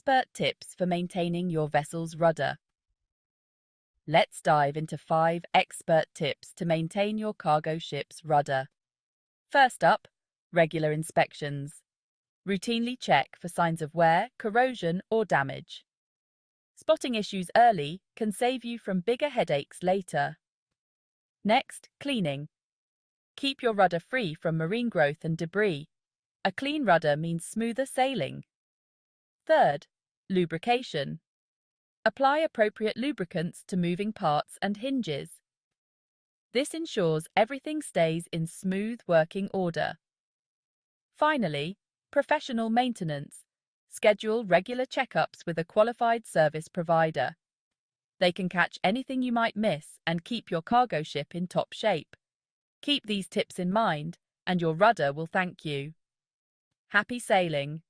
Expert tips for maintaining your vessel's rudder. Let's dive into 5 expert tips to maintain your cargo ship's rudder. First up, regular inspections. Routinely check for signs of wear, corrosion, or damage. Spotting issues early can save you from bigger headaches later. Next, cleaning. Keep your rudder free from marine growth and debris. A clean rudder means smoother sailing. Third, lubrication. Apply appropriate lubricants to moving parts and hinges. This ensures everything stays in smooth working order. Finally, professional maintenance. Schedule regular checkups with a qualified service provider. They can catch anything you might miss and keep your cargo ship in top shape. Keep these tips in mind, and your rudder will thank you. Happy sailing!